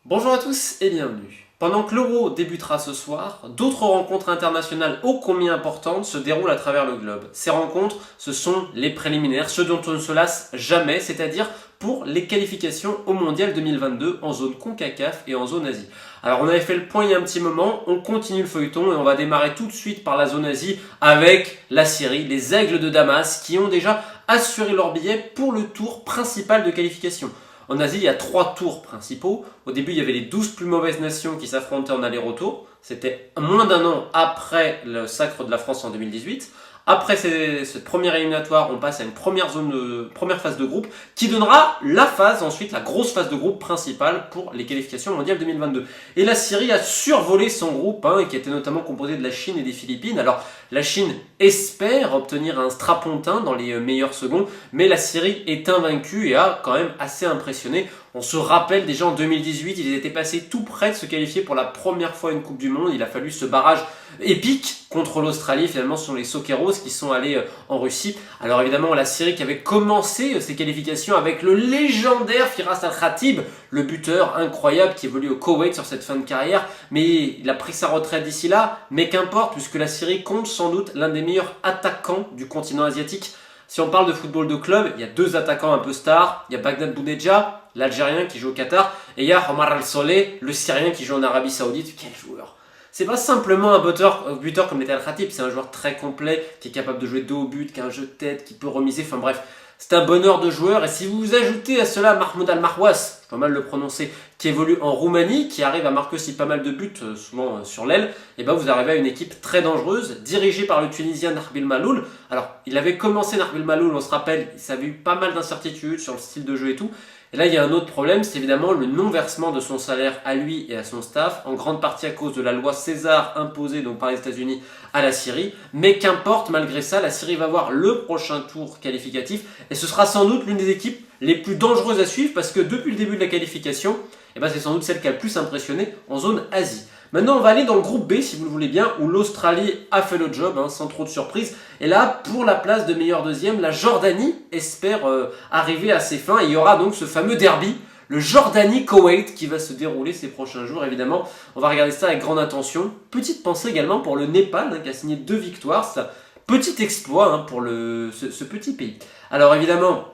Bonjour à tous et bienvenue. Pendant que l'Euro débutera ce soir, d'autres rencontres internationales ô combien importantes se déroulent à travers le globe. Ces rencontres, ce sont les préliminaires, ceux dont on ne se lasse jamais, c'est-à-dire pour les qualifications au Mondial 2022 en zone CONCACAF et en zone Asie. Alors on avait fait le point il y a un petit moment, on continue le feuilleton et on va démarrer tout de suite par la zone Asie avec la Syrie, les Aigles de Damas qui ont déjà assuré leur billet pour le tour principal de qualification. En Asie, il y a 3 tours principaux. Au début, il y avait les 12 plus mauvaises nations qui s'affrontaient en aller-retour. C'était moins d'un an après le sacre de la France en 2018. Après cette première éliminatoire, on passe à une première phase de groupe qui donnera la phase, ensuite la grosse phase de groupe principale pour les qualifications mondiales 2022. Et la Syrie a survolé son groupe, qui était notamment composé de la Chine et des Philippines. Alors la Chine espère obtenir un strapontin dans les meilleurs seconds, mais la Syrie est invaincue et a quand même assez impressionné. On se rappelle déjà en 2018, ils étaient passés tout près de se qualifier pour la première fois à une Coupe du Monde. Il a fallu ce barrage épique contre l'Australie. Finalement, ce sont les Socceros qui sont allés en Russie. Alors évidemment, la Syrie qui avait commencé ses qualifications avec le légendaire Firas Al-Khatib, le buteur incroyable qui évolue au Koweït sur cette fin de carrière. Mais il a pris sa retraite d'ici là. Mais qu'importe, puisque la Syrie compte sans doute l'un des meilleurs attaquants du continent asiatique. Si on parle de football de club, il y a 2 attaquants un peu stars. Il y a Bagdad Bounedjah, l'Algérien qui joue au Qatar, et il y a Omar Al-Soleh, le Syrien qui joue en Arabie Saoudite. Quel joueur! C'est pas simplement un buteur comme l'était Al-Khatib, c'est un joueur très complet, qui est capable de jouer dos au but, qui a un jeu de tête, qui peut remiser, enfin bref. C'est un bonheur de joueur, et si vous ajoutez à cela Mahmoud Al-Marwas, je peux mal le prononcer, qui évolue en Roumanie, qui arrive à marquer aussi pas mal de buts, souvent sur l'aile, et ben vous arrivez à une équipe très dangereuse, dirigée par le Tunisien Nabil Maloul. Alors, il avait commencé Nabil Maloul, on se rappelle, il avait eu pas mal d'incertitudes sur le style de jeu et tout. Et là, il y a un autre problème, c'est évidemment le non-versement de son salaire à lui et à son staff, en grande partie à cause de la loi César imposée donc par les États-Unis à la Syrie. Mais qu'importe, malgré ça, la Syrie va voir le prochain tour qualificatif, et ce sera sans doute l'une des équipes les plus dangereuses à suivre, parce que depuis le début de la qualification, c'est sans doute celle qui a le plus impressionné en zone Asie. Maintenant, on va aller dans le groupe B, si vous le voulez bien, où l'Australie a fait le job, sans trop de surprise. Et là, pour la place de meilleur deuxième, la Jordanie espère arriver à ses fins. Et il y aura donc ce fameux derby, le Jordanie-Koweït, qui va se dérouler ces prochains jours. Évidemment, on va regarder ça avec grande attention. Petite pensée également pour le Népal, qui a signé 2 victoires. C'est un petit exploit pour ce petit pays. Alors évidemment,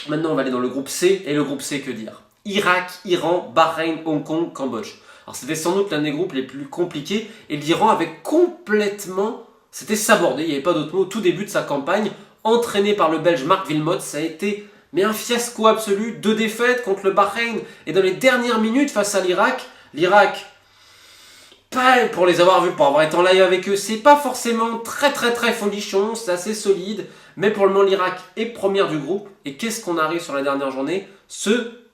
maintenant on va aller dans le groupe C. Et le groupe C, que dire? Irak, Iran, Bahreïn, Hong Kong, Cambodge. Alors c'était sans doute l'un des groupes les plus compliqués, et l'Iran avait complètement, c'était sabordé, il n'y avait pas d'autre mot, au tout début de sa campagne, entraîné par le Belge Marc Wilmots. Ça a été un fiasco absolu, 2 défaites contre le Bahreïn, et dans les dernières minutes face à l'Irak, pas pour les avoir vus, pour avoir été en live avec eux, c'est pas forcément très folichon, c'est assez solide, mais pour le moment l'Irak est première du groupe, et qu'est-ce qu'on arrive sur la dernière journée?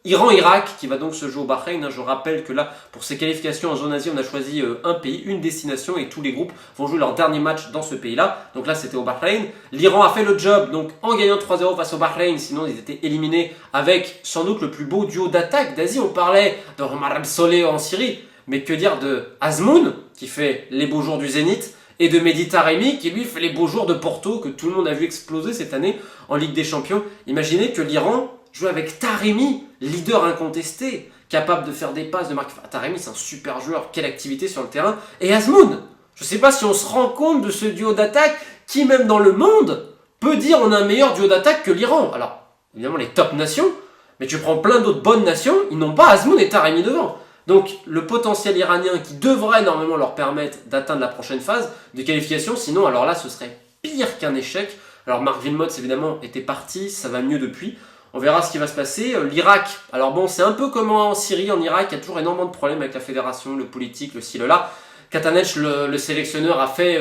Iran-Irak qui va donc se jouer au Bahreïn. Je rappelle que là, pour ces qualifications en zone Asie, on a choisi un pays, une destination, et tous les groupes vont jouer leur dernier match dans ce pays-là. Donc là, c'était au Bahreïn. L'Iran a fait le job donc en gagnant 3-0 face au Bahreïn, sinon ils étaient éliminés avec sans doute le plus beau duo d'attaque d'Asie. On parlait de Omar Al-Soleh en Syrie, mais que dire de Azmoun qui fait les beaux jours du Zénith, et de Mehdi Taremi qui lui fait les beaux jours de Porto, que tout le monde a vu exploser cette année en Ligue des Champions. Imaginez que l'Iran jouer avec Taremi, leader incontesté, capable de faire des passes, de marquer. Taremi, c'est un super joueur, quelle activité sur le terrain. Et Azmoun, je ne sais pas si on se rend compte de ce duo d'attaque qui, même dans le monde, peut dire on a un meilleur duo d'attaque que l'Iran. Alors, évidemment, les top nations, mais tu prends plein d'autres bonnes nations, ils n'ont pas Azmoun et Taremi devant. Donc, le potentiel iranien qui devrait normalement leur permettre d'atteindre la prochaine phase de qualification, sinon, alors là, ce serait pire qu'un échec. Alors, Marc Wilmots, évidemment, était parti, ça va mieux depuis. On verra ce qui va se passer. L'Irak, alors bon, c'est un peu comme en Syrie, en Irak, il y a toujours énormément de problèmes avec la fédération, le politique, le ci, le là. Katanec, le sélectionneur, a fait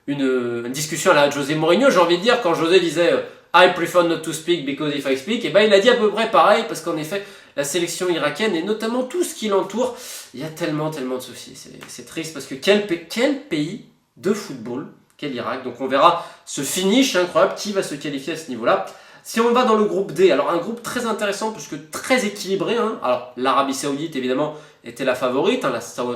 une discussion à la José Mourinho. J'ai envie de dire, quand José disait I prefer not to speak because if I speak, et il a dit à peu près pareil, parce qu'en effet, la sélection irakienne et notamment tout ce qui l'entoure, il y a tellement de soucis. C'est triste parce que quel pays de football, quel Irak. Donc on verra ce finish incroyable qui va se qualifier à ce niveau-là. Si on va dans le groupe D, alors un groupe très intéressant puisque très équilibré. Alors l'Arabie Saoudite évidemment était la favorite,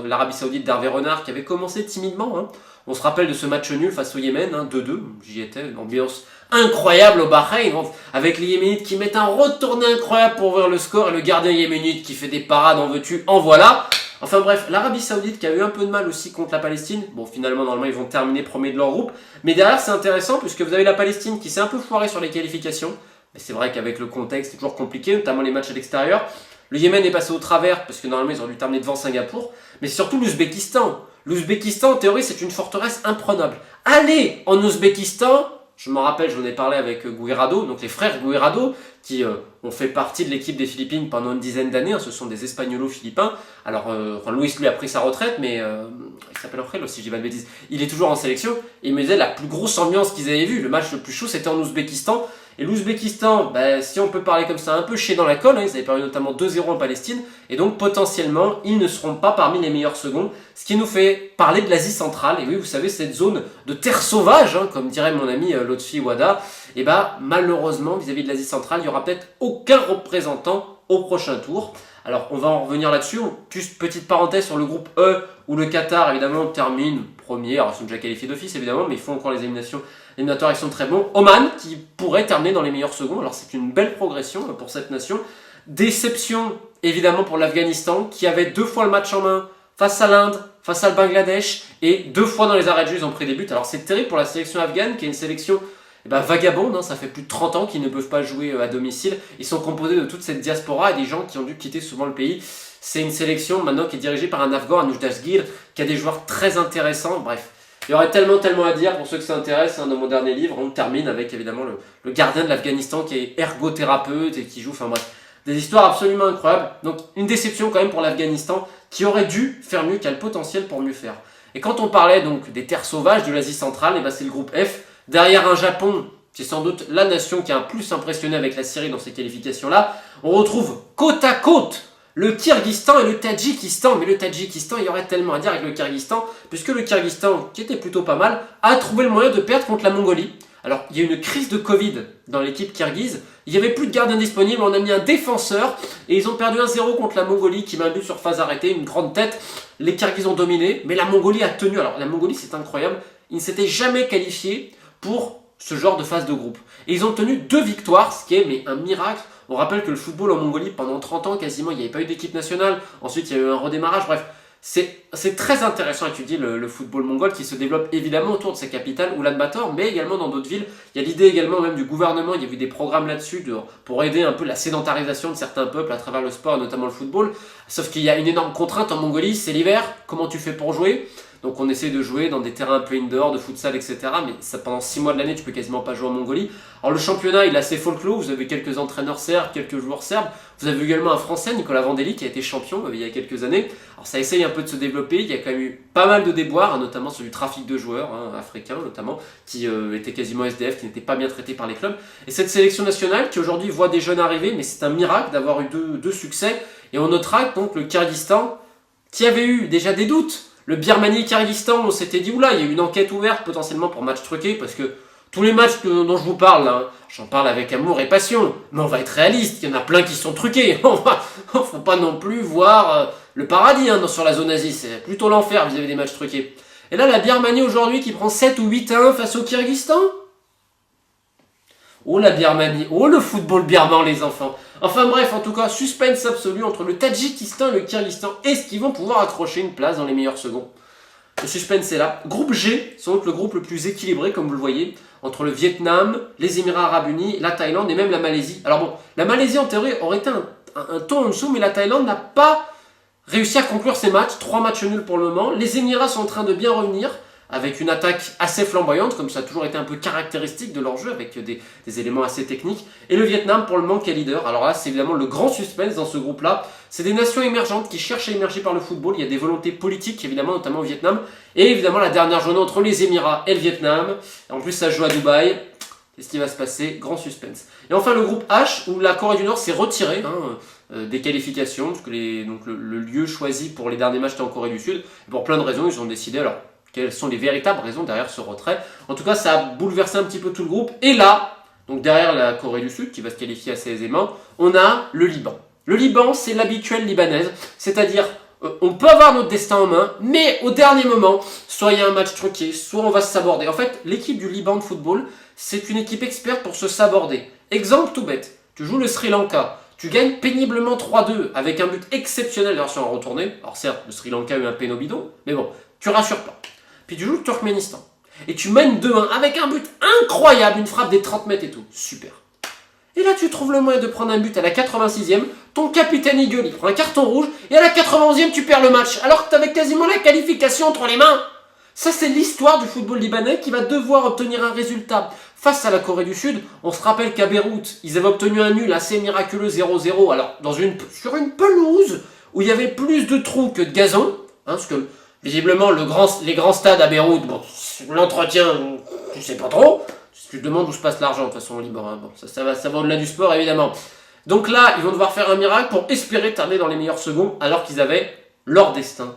l'Arabie Saoudite d'Hervé Renard qui avait commencé timidement. On se rappelle de ce match nul face au Yémen, hein, 2-2, j'y étais, une ambiance incroyable au Bahreïn, avec les Yéménites qui mettent un retourné incroyable pour ouvrir le score, et le gardien yéménite qui fait des parades, en veux-tu, en voilà. Enfin bref, l'Arabie Saoudite qui a eu un peu de mal aussi contre la Palestine, bon finalement normalement ils vont terminer premier de leur groupe, mais derrière c'est intéressant puisque vous avez la Palestine qui s'est un peu foirée sur les qualifications, mais c'est vrai qu'avec le contexte c'est toujours compliqué, notamment les matchs à l'extérieur. Le Yémen est passé au travers parce que normalement ils ont dû terminer devant Singapour, mais surtout l'Ouzbékistan. L'Ouzbékistan en théorie c'est une forteresse imprenable. Allez en Ouzbékistan. Je m'en rappelle, j'en ai parlé avec Guirado, donc les frères Guirado, qui ont fait partie de l'équipe des Philippines pendant une dizaine d'années. Hein, ce sont des Espagnolos-Philippins. Alors, Luis, lui, a pris sa retraite, mais il s'appelle Alfredo, si je dis pas de bêtises. Il est toujours en sélection. Et il me disait la plus grosse ambiance qu'ils avaient vue, le match le plus chaud, c'était en Ouzbékistan. Et l'Ouzbékistan, si on peut parler comme ça, un peu chier dans la colle, hein, ils avaient perdu notamment 2-0 en Palestine, et donc potentiellement, ils ne seront pas parmi les meilleurs seconds, ce qui nous fait parler de l'Asie centrale, et oui, vous savez, cette zone de terre sauvage, hein, comme dirait mon ami Lotfi Wada, et malheureusement, vis-à-vis de l'Asie centrale, il n'y aura peut-être aucun représentant au prochain tour. Alors, on va en revenir là-dessus, juste petite parenthèse sur le groupe E, où le Qatar, évidemment, termine premier, alors ils sont déjà qualifiés d'office, évidemment, mais ils font encore les éliminatoires, ils sont très bons. Oman, qui pourrait terminer dans les meilleurs seconds. Alors c'est une belle progression pour cette nation. Déception, évidemment, pour l'Afghanistan, qui avait 2 fois le match en main face à l'Inde, face à le Bangladesh, et 2 fois dans les arrêts de jeu, ils ont pris des buts. Alors c'est terrible pour la sélection afghane, qui est une sélection vagabonde, hein, ça fait plus de 30 ans qu'ils ne peuvent pas jouer à domicile. Ils sont composés de toute cette diaspora et des gens qui ont dû quitter souvent le pays. C'est une sélection maintenant qui est dirigée par un Afghan, Anush Dasgir, qui a des joueurs très intéressants. Bref, il y aurait tellement à dire pour ceux que ça intéresse. Hein, dans mon dernier livre, on termine avec évidemment le gardien de l'Afghanistan qui est ergothérapeute et qui joue, enfin bref, des histoires absolument incroyables. Donc une déception quand même pour l'Afghanistan qui aurait dû faire mieux, qui a le potentiel pour mieux faire. Et quand on parlait donc des terres sauvages de l'Asie centrale, c'est le groupe F. Derrière un Japon, c'est sans doute la nation qui a un plus impressionné avec la Syrie dans ces qualifications-là. On retrouve côte à côte le Kyrgyzstan et le Tadjikistan. Mais le Tadjikistan, il y aurait tellement à dire avec le Kyrgyzstan, puisque le Kyrgyzstan, qui était plutôt pas mal, a trouvé le moyen de perdre contre la Mongolie. Alors, il y a eu une crise de Covid dans l'équipe kirghize. Il n'y avait plus de gardien disponible, on a mis un défenseur, et ils ont perdu 1-0 contre la Mongolie, qui m'a but sur phase arrêtée, une grande tête. Les Kirghizes ont dominé, mais la Mongolie a tenu. Alors, la Mongolie, c'est incroyable, ils ne s'étaient jamais qualifiés pour ce genre de phase de groupe. Et ils ont tenu 2 victoires, ce qui est un miracle. On rappelle que le football en Mongolie, pendant 30 ans, quasiment, il n'y avait pas eu d'équipe nationale. Ensuite, il y a eu un redémarrage. Bref, c'est très intéressant à étudier le football mongol qui se développe évidemment autour de sa capitale, Oulan-Bator, mais également dans d'autres villes. Il y a l'idée également même du gouvernement, il y a eu des programmes là-dessus pour aider un peu la sédentarisation de certains peuples à travers le sport, notamment le football. Sauf qu'il y a une énorme contrainte en Mongolie, c'est l'hiver. Comment tu fais pour jouer ? Donc on essaie de jouer dans des terrains un peu indoor, de futsal, etc. Mais ça, pendant 6 mois de l'année, tu peux quasiment pas jouer en Mongolie. Alors le championnat, il est assez folklore. Vous avez quelques entraîneurs serbes, quelques joueurs serbes. Vous avez également un Français, Nicolas Vandelli, qui a été champion il y a quelques années. Alors ça essaye un peu de se développer. Il y a quand même eu pas mal de déboires, notamment sur du trafic de joueurs, africains notamment, qui étaient quasiment SDF, qui n'étaient pas bien traités par les clubs. Et cette sélection nationale, qui aujourd'hui voit des jeunes arriver, mais c'est un miracle d'avoir eu deux succès. Et on notera donc le Kyrgyzstan, qui avait eu déjà des doutes. Le Birmanie-Kyrgyzstan, on s'était dit, oula, il y a eu une enquête ouverte potentiellement pour match truqué, parce que tous les matchs dont je vous parle, là, j'en parle avec amour et passion, mais on va être réaliste, il y en a plein qui sont truqués. Faut pas non plus voir le paradis sur la zone Asie, c'est plutôt l'enfer vis-à-vis des matchs truqués. Et là, la Birmanie aujourd'hui qui prend 7 ou 8-1 face au Kyrgyzstan. Oh la Birmanie, oh le football birman les enfants. Enfin bref, en tout cas, suspense absolu entre le Tadjikistan et le Kyrgyzstan. Est-ce qu'ils vont pouvoir accrocher une place dans les meilleurs seconds? Le suspense est là. Groupe G, c'est donc le groupe le plus équilibré, comme vous le voyez, entre le Vietnam, les Émirats Arabes Unis, la Thaïlande et même la Malaisie. Alors bon, la Malaisie en théorie aurait été un ton en dessous, mais la Thaïlande n'a pas réussi à conclure ses matchs. 3 matchs nuls pour le moment. Les Émirats sont en train de bien revenir, avec une attaque assez flamboyante, comme ça a toujours été un peu caractéristique de leur jeu, avec des éléments assez techniques. Et le Vietnam, pour le moment, qui est leader. Alors là, c'est évidemment le grand suspense dans ce groupe-là. C'est des nations émergentes qui cherchent à émerger par le football. Il y a des volontés politiques, évidemment, notamment au Vietnam. Et évidemment, la dernière journée entre les Émirats et le Vietnam. Et en plus, ça se joue à Dubaï. Qu'est-ce qui va se passer? Grand suspense. Et enfin, le groupe H, où la Corée du Nord s'est retirée des qualifications, parce que le lieu choisi pour les derniers matchs était en Corée du Sud. Et pour plein de raisons, ils ont décidé, alors, quelles sont les véritables raisons derrière ce retrait. En tout cas, ça a bouleversé un petit peu tout le groupe. Et là, donc derrière la Corée du Sud, qui va se qualifier assez aisément, on a le Liban. Le Liban, c'est l'habituelle libanaise, c'est-à-dire On peut avoir notre destin en main, mais au dernier moment, soit il y a un match truqué, soit on va se saborder. En fait, l'équipe du Liban de football, c'est une équipe experte pour se saborder. Exemple tout bête, tu joues le Sri Lanka, tu gagnes péniblement 3-2 avec un but exceptionnel version en retournée. Alors certes, le Sri Lanka a eu un péno bidon, mais bon, tu rassures pas. Puis tu joues le Turkménistan, et tu mènes 2-1 avec un but incroyable, une frappe des 30 mètres et tout. Super. Et là, tu trouves le moyen de prendre un but à la 86e, ton capitaine Eagle, il prend un carton rouge, et à la 91e, tu perds le match, alors que tu avais quasiment la qualification entre les mains. Ça, c'est l'histoire du football libanais qui va devoir obtenir un résultat. Face à la Corée du Sud, on se rappelle qu'à Beyrouth, ils avaient obtenu un nul assez miraculeux 0-0, alors sur une pelouse où il y avait plus de trous que de gazon, parce que visiblement, les grands stades à Beyrouth, bon, l'entretien, tu sais pas trop. Tu te demandes où se passe l'argent, de toute façon, au Liban. Hein. Bon, ça va au-delà du sport, évidemment. Donc là, ils vont devoir faire un miracle pour espérer terminer dans les meilleurs seconds, alors qu'ils avaient leur destin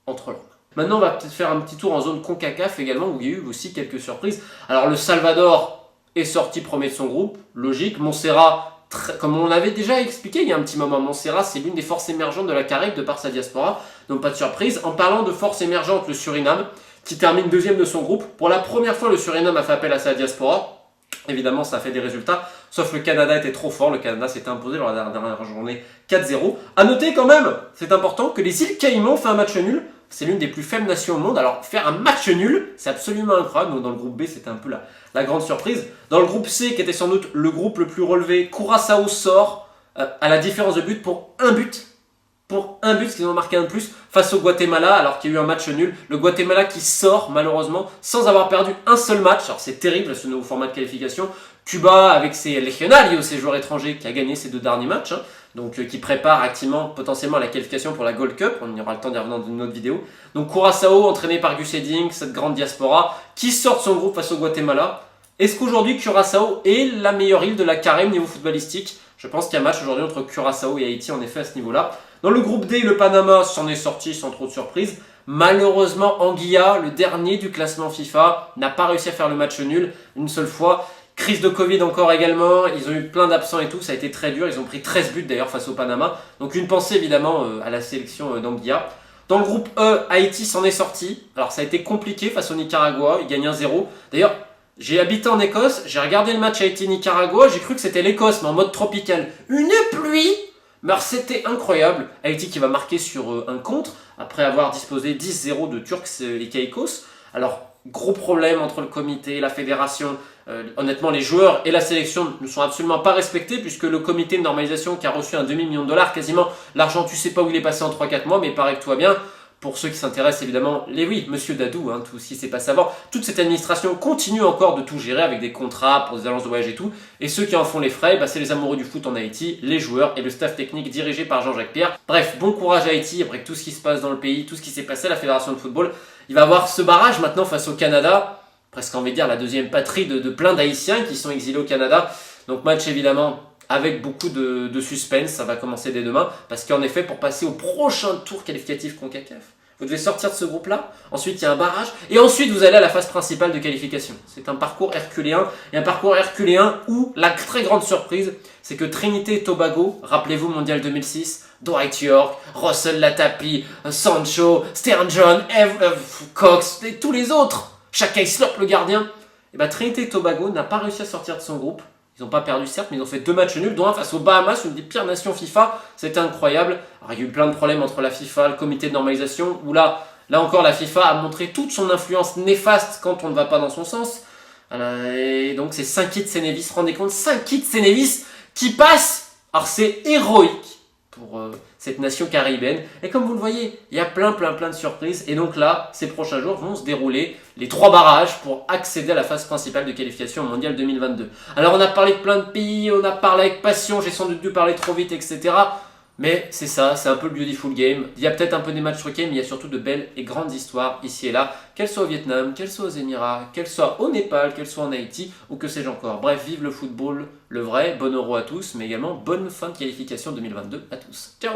entre leurs mains. Maintenant, on va peut-être faire un petit tour en zone CONCACAF également, où il y a eu aussi quelques surprises. Alors, le Salvador est sorti premier de son groupe, logique. Montserrat, comme on l'avait déjà expliqué il y a un petit moment, Montserrat, c'est l'une des forces émergentes de la Caraïbe de par sa diaspora. Donc, pas de surprise. En parlant de forces émergentes, le Suriname, qui termine deuxième de son groupe. Pour la première fois, le Suriname a fait appel à sa diaspora. Évidemment, ça a fait des résultats. Sauf le Canada était trop fort. Le Canada s'était imposé lors de la dernière journée 4-0. A noter quand même, c'est important, que les îles Caïmans ont fait un match nul. C'est l'une des plus faibles nations au monde. Alors, faire un match nul, c'est absolument incroyable. Donc, dans le groupe B, c'était un peu la grande surprise. Dans le groupe C, qui était sans doute le groupe le plus relevé, Curaçao sort à la différence de but pour un but. Parce qu'ils ont marqué un de plus face au Guatemala, alors qu'il y a eu un match nul. Le Guatemala qui sort, malheureusement, sans avoir perdu un seul match. Alors c'est terrible, ce nouveau format de qualification. Cuba, avec ses legionarios, ses joueurs étrangers, qui a gagné ses 2 derniers matchs. Donc qui prépare activement, potentiellement, la qualification pour la Gold Cup. On aura le temps d'y revenir dans une autre vidéo. Donc Curaçao, entraîné par Gus Hiddink, cette grande diaspora, qui sort de son groupe face au Guatemala. Est-ce qu'aujourd'hui, Curaçao est la meilleure île de la Caraïbe niveau footballistique? Je pense qu'il y a un match aujourd'hui entre Curaçao et Haïti, en effet, à ce niveau-là. Dans le groupe D, le Panama s'en est sorti sans trop de surprise. Malheureusement, Anguilla, le dernier du classement FIFA, n'a pas réussi à faire le match nul une seule fois. Crise de Covid encore également, ils ont eu plein d'absents et tout, ça a été très dur. Ils ont pris 13 buts d'ailleurs face au Panama. Donc une pensée évidemment à la sélection d'Anguilla. Dans le groupe E, Haïti s'en est sorti. Alors ça a été compliqué face au Nicaragua, ils gagnent 1-0. D'ailleurs, j'ai habité en Écosse, j'ai regardé le match Haïti-Nicaragua, j'ai cru que c'était l'Écosse, mais en mode tropical. Une pluie! Mais alors c'était incroyable. Haïti qui va marquer sur un contre, après avoir disposé 10-0 de Turks et Caïcos. Alors, gros problème entre le comité et la fédération. Honnêtement, les joueurs et la sélection ne sont absolument pas respectés, puisque le comité de normalisation qui a reçu un demi-million de dollars, quasiment, l'argent tu sais pas où il est passé en 3-4 mois, mais il paraît que tout va bien. Pour ceux qui s'intéressent évidemment, Monsieur Dadou, tout ce qui s'est passé avant, toute cette administration continue encore de tout gérer avec des contrats pour des agences de voyage et tout. Et ceux qui en font les frais, c'est les amoureux du foot en Haïti, les joueurs et le staff technique dirigé par Jean-Jacques Pierre. Bref, bon courage à Haïti après tout ce qui se passe dans le pays, tout ce qui s'est passé à la fédération de football. Il va avoir ce barrage maintenant face au Canada, presque envie de dire la deuxième patrie de plein d'Haïtiens qui sont exilés au Canada. Donc match évidemment avec beaucoup de suspense, ça va commencer dès demain, parce qu'en effet, pour passer au prochain tour qualificatif CONCACAF, vous devez sortir de ce groupe-là, ensuite il y a un barrage, et ensuite vous allez à la phase principale de qualification. C'est un parcours herculéen, et un parcours herculéen où la très grande surprise, c'est que Trinité et Tobago, rappelez-vous Mondial 2006, Dwight York, Russell Latapi, Sancho, Stern John, Cox, et tous les autres, Shaka Hislop le gardien, et Trinité et Tobago n'a pas réussi à sortir de son groupe. Ils n'ont pas perdu certes, mais ils ont fait 2 matchs nuls, dont un face aux Bahamas, une des pires nations FIFA. C'était incroyable. Alors, il y a eu plein de problèmes entre la FIFA, le comité de normalisation, où là encore, la FIFA a montré toute son influence néfaste quand on ne va pas dans son sens. Et donc, c'est Saint-Kitts Sénévis, rendez compte, Saint-Kitts Sénévis qui passe. Alors, c'est héroïque pour cette nation caribéenne. Et comme vous le voyez, il y a plein de surprises. Et donc là, ces prochains jours vont se dérouler les 3 barrages pour accéder à la phase principale de qualification au Mondial 2022. Alors on a parlé de plein de pays, on a parlé avec passion, j'ai sans doute dû parler trop vite, etc. Mais c'est ça, c'est un peu le beautiful game. Il y a peut-être un peu des matchs truqués, mais il y a surtout de belles et grandes histoires ici et là, qu'elles soient au Vietnam, qu'elles soient aux Émirats, qu'elles soient au Népal, qu'elles soient en Haïti, ou que sais-je encore. Bref, vive le football, le vrai, bon euro à tous, mais également bonne fin de qualification 2022 à tous. Ciao!